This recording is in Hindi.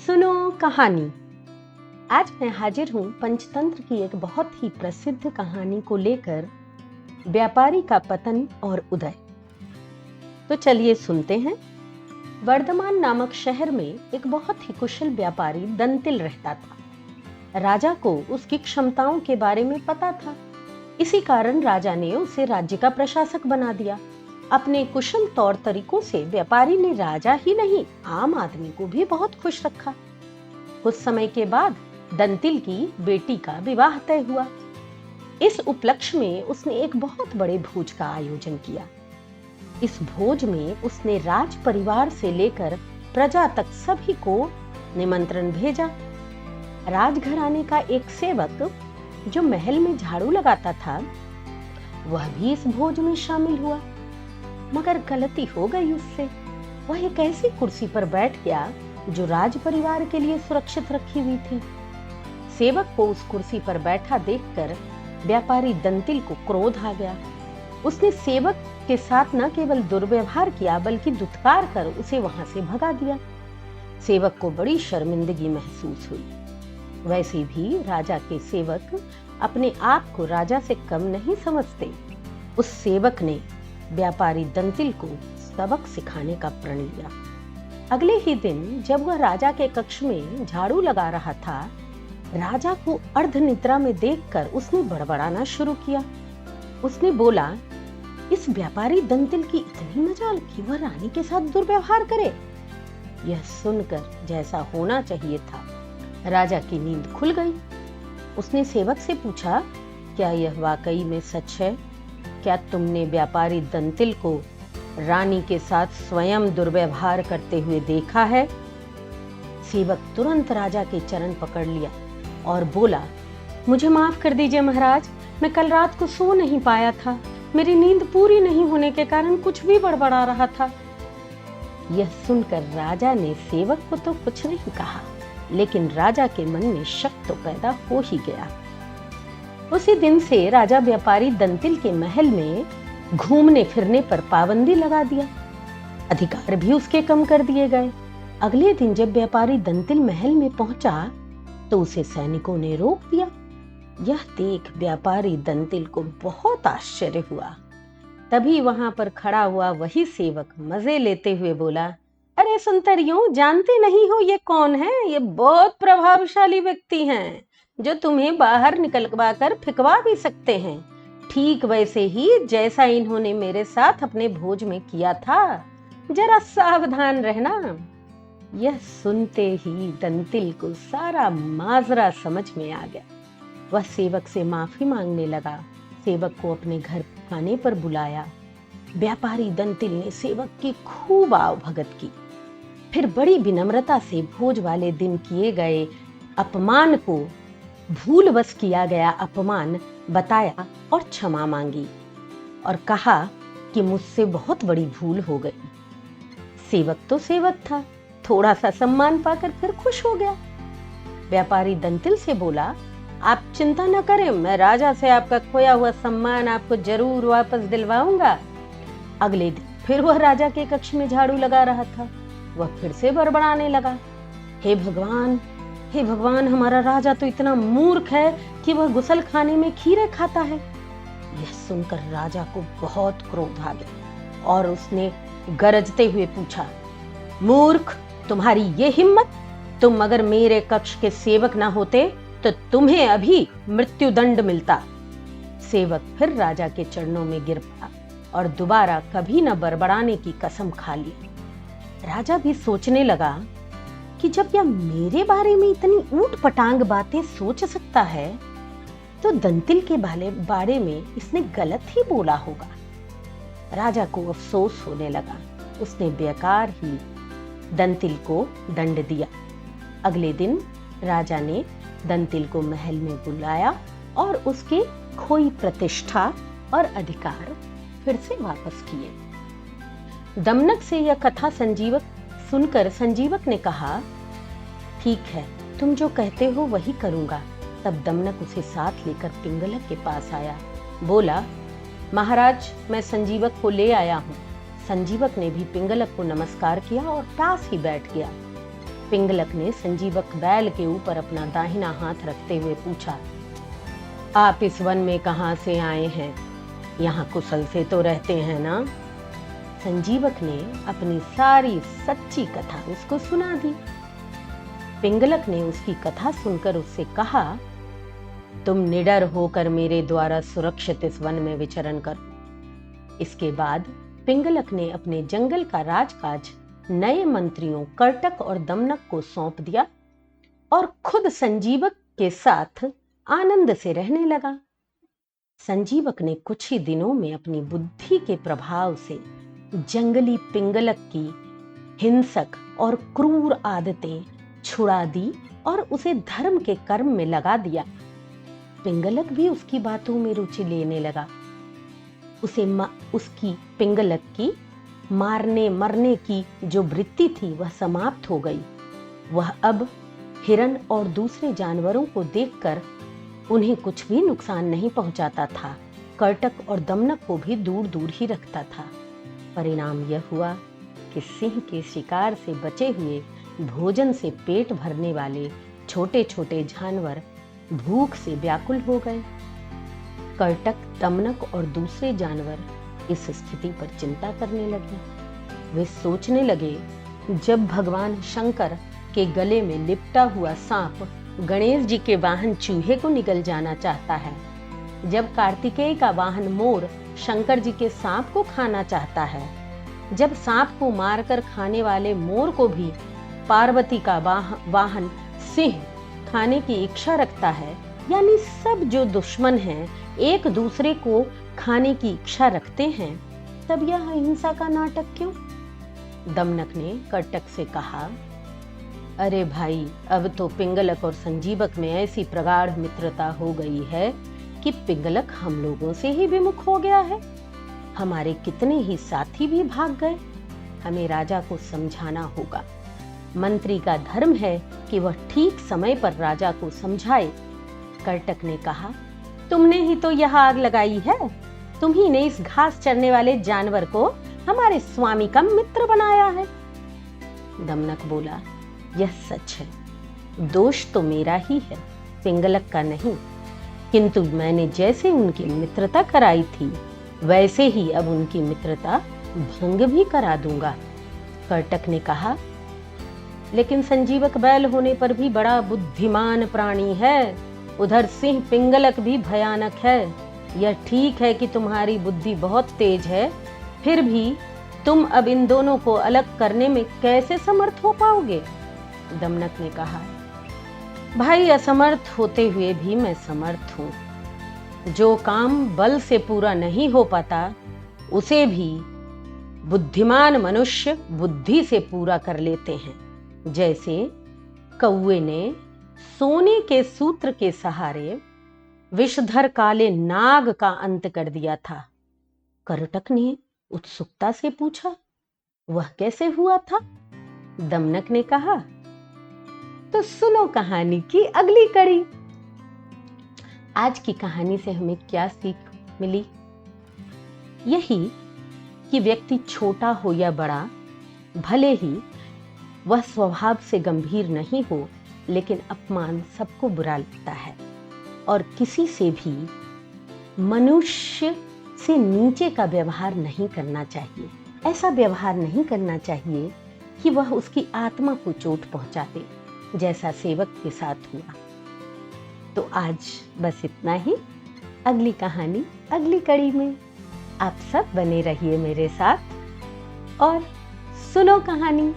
सुनो कहानी। आज मैं हाजिर हूँ पंचतंत्र की एक बहुत ही प्रसिद्ध कहानी को लेकर, व्यापारी का पतन और उदय। तो चलिए सुनते हैं। वर्धमान नामक शहर में एक बहुत ही कुशल व्यापारी दंतिल रहता था। राजा को उसकी क्षमताओं के बारे में पता था। इसी कारण राजा ने उसे राज्य का प्रशासक बना दिया। अपने कुशल तौर तरीकों से व्यापारी ने राजा ही नहीं, आम आदमी को भी बहुत खुश रखा। कुछ समय के बाद दंतिल की बेटी का विवाह तय हुआ। इस उपलक्ष्य में उसने एक बहुत बड़े भोज का आयोजन किया। इस भोज में उसने राज परिवार से लेकर प्रजा तक सभी को निमंत्रण भेजा। राजघराने का एक सेवक जो महल में झाड़ू लगाता था, वह भी इस भोज में शामिल हुआ। मगर गलती हो गई उससे। वह एक ऐसी कुर्सी पर बैठ गया जो राज परिवार के लिए सुरक्षित रखी हुई थी। सेवक को उस कुर्सी पर बैठा देखकर व्यापारी दंतिल को क्रोध आ गया। उसने सेवक के साथ न केवल दुर्व्यवहार किया बल्कि दुत्कार कर उसे वहां से भगा दिया। सेवक को बड़ी शर्मिंदगी महसूस हुई। वैसे भी राजा के सेवक अपने आप को राजा से कम नहीं समझते। उस सेवक ने व्यापारी दंतिल को सबक सिखाने का प्रण लिया। अगले ही दिन जब वह राजा के कक्ष में झाड़ू लगा रहा था, राजा को अर्धनिद्रा में देखकर उसने बड़बड़ाना शुरू किया। उसने बोला, इस व्यापारी दंतिल की इतनी मजाल कि वह रानी के साथ दुर्व्यवहार करे। यह सुनकर जैसा होना चाहिए था, राजा की नींद खुल गई। उसने सेवक से पूछा, क्या यह वाकई में सच है? क्या तुमने व्यापारी दंतिल को रानी के साथ स्वयं दुर्व्यवहार करते हुए देखा है? सेवक तुरंत राजा के चरण पकड़ लिया और बोला, मुझे माफ कर दीजिए महाराज, मैं कल रात को सो नहीं पाया था। मेरी नींद पूरी नहीं होने के कारण कुछ भी बड़बड़ा रहा था। यह सुनकर राजा ने सेवक को तो कुछ नहीं कहा, लेकिन राजा के मन में शक तो पैदा हो ही गया। उसी दिन से राजा व्यापारी दंतिल के महल में घूमने फिरने पर पाबंदी लगा दिया। अधिकार भी उसके कम कर दिए गए। अगले दिन जब व्यापारी दंतिल महल में पहुंचा तो उसे सैनिकों ने रोक दिया। यह देख व्यापारी दंतिल को बहुत आश्चर्य हुआ। तभी वहां पर खड़ा हुआ वही सेवक मजे लेते हुए बोला, अरे सुंदरियों, जानते नहीं हो ये कौन है? ये बहुत प्रभावशाली व्यक्ति हैं जो तुम्हें बाहर निकलवा कर फिकवा भी सकते हैं, ठीक वैसे ही जैसा इन्होंने मेरे साथ अपने भोज में किया था। जरा सावधान रहना। यह सुनते ही दंतिल को सारा माजरा समझ में आ गया। वह सेवक से माफी मांगने लगा। सेवक को अपने घर खाने पर बुलाया। व्यापारी दंतिल ने सेवक की खूब आवभगत की। फिर बड़ी विनम्रता से भोज वाले दिन किए गए अपमान को, भूलवश किया गया अपमान बताया और क्षमा मांगी और कहा कि मुझसे बहुत बड़ी भूल हो गई। सेवक तो सेवक था, थोड़ा सा सम्मान पाकर फिर खुश हो गया। व्यापारी दंतिल से बोला, आप चिंता न करें, मैं राजा से आपका खोया हुआ सम्मान आपको जरूर वापस दिलवाऊंगा। अगले दिन फिर वह राजा के कक्ष में झाड़ू लगा रहा था। वह फिर से बड़बड़ाने लगा, हे भगवान, हे भगवान, हमारा राजा तो इतना मूर्ख है कि वह गुसल खाने में खीरे खाता है। यह सुनकर राजा को बहुत क्रोध आ गया और उसने गरजते हुए पूछा, मूर्ख, तुम्हारी ये हिम्मत? तुम अगर मेरे कक्ष के सेवक ना होते तो तुम्हें अभी मृत्युदंड मिलता। सेवक फिर राजा के चरणों में गिर पड़ा और दोबारा कभी न बड़बड़ाने की कसम खा ली। राजा भी सोचने लगा कि जब यह मेरे बारे में इतनी ऊट पटांग बातें सोच सकता है तो दंतिल के बारे में इसने गलत ही बोला होगा। राजा को अफसोस होने लगा। उसने बेकार ही दंतिल को दंड दिया। अगले दिन राजा ने दंतिल को महल में बुलाया और उसके खोई प्रतिष्ठा और अधिकार फिर से वापस किए। दमनक से यह कथा संजीवक सुनकर संजीवक ने कहा, ठीक है, तुम जो कहते हो वही करूंगा। तब दमनक उसे साथ लेकर पिंगलक के पास आया। बोला, महाराज, मैं संजीवक को ले आया हूँ। संजीवक ने भी पिंगलक को नमस्कार किया और पास ही बैठ गया। पिंगलक ने संजीवक बैल के ऊपर अपना दाहिना हाथ रखते हुए पूछा, आप इस वन में कहां से आए हैं? यहाँ कुशल से तो रहते हैं ना? संजीवक ने अपनी सारी सच्ची कथा उसको सुना दी। पिंगलक ने उसकी कथा सुनकर उससे कहा, तुम निडर होकर मेरे द्वारा सुरक्षित इस वन में विचरण करो। इसके बाद पिंगलक ने अपने जंगल का राजकाज नए मंत्रियों कर्टक और दमनक को सौंप दिया और खुद संजीवक के साथ आनंद से रहने लगा। संजीवक ने कुछ ही दिनों में अपनी बुद्धि के प्रभाव से जंगली पिंगलक की हिंसक और क्रूर आदतें छुड़ा दी और उसे धर्म के कर्म में लगा दिया। पिंगलक भी उसकी बातों में रुचि लेने लगा। उसकी पिंगलक की मारने मरने की जो वृत्ति थी वह समाप्त हो गई। वह अब हिरण और दूसरे जानवरों को देखकर उन्हें कुछ भी नुकसान नहीं पहुंचाता था। कर्टक और दमनक को भी दूर दूर ही रखता था। परिणाम यह हुआ कि सिंह के शिकार से बचे हुए भोजन से पेट भरने वाले छोटे छोटे जानवर भूख से व्याकुल हो गए। कर्टक, दमनक और दूसरे जानवर इस स्थिति पर चिंता करने लगे। वे सोचने लगे, जब भगवान शंकर के गले में लिपटा हुआ सांप गणेश जी के वाहन चूहे को निगल जाना चाहता है, जब कार्तिकेय का वाहन मोर शंकर जी के सांप को खाना चाहता है, जब सांप को मारकर खाने वाले मोर को भी पार्वती का वाहन सिंह खाने की इच्छा रखता है, यानी सब जो दुश्मन हैं एक दूसरे को खाने की इच्छा रखते हैं, तब यह हिंसा का नाटक क्यों? दमनक ने कर्टक से कहा, अरे भाई, अब तो पिंगलक और संजीवक में ऐसी प्रगाढ़ मित्रता हो गई है कि पिंगलक हम लोगों से ही विमुख हो गया है। हमारे कितने ही साथी भी भाग गए। हमें राजा को समझाना होगा। मंत्री का धर्म है कि वह ठीक समय पर राजा को समझाए। कर्टक ने कहा, तुमने ही तो यह आग लगाई है। तुम ही ने इस घास चरने वाले जानवर को हमारे स्वामी का मित्र बनाया है। दमनक बोला, यह सच है। दोष तो मेरा ही है, पिंगलक का नहीं। किंतु मैंने जैसे उनकी मित्रता कराई थी, वैसे ही अब उनकी मित्रता भंग भी करा दूंगा। कर्टक ने कहा, लेकिन संजीवक बैल होने पर भी बड़ा बुद्धिमान प्राणी है। उधर सिंह पिंगलक भी भयानक है। यह ठीक है कि तुम्हारी बुद्धि बहुत तेज है, फिर भी तुम अब इन दोनों को अलग करने में कैसे समर्थ हो पाओगे? दमनक ने कहा, भाई, असमर्थ होते हुए भी मैं समर्थ हूं। जो काम बल से पूरा नहीं हो पाता, उसे भी बुद्धिमान मनुष्य बुद्धि से पूरा कर लेते हैं। जैसे कौवे ने सोने के सूत्र के सहारे विषधर काले नाग का अंत कर दिया था। कर्टक ने उत्सुकता से पूछा, वह कैसे हुआ था? दमनक ने कहा, तो सुनो कहानी की अगली कड़ी। आज की कहानी से हमें क्या सीख मिली? यही कि व्यक्ति छोटा हो या बड़ा, भले ही वह स्वभाव से गंभीर नहीं हो, लेकिन अपमान सबको बुरा लगता है और किसी से भी मनुष्य से नीचे का व्यवहार नहीं करना चाहिए। ऐसा व्यवहार नहीं करना चाहिए कि वह उसकी आत्मा को चोट पहुंचा दे, जैसा सेवक के साथ हुआ। तो आज बस इतना ही। अगली कहानी अगली कड़ी में। आप सब बने रहिए मेरे साथ और सुनो कहानी।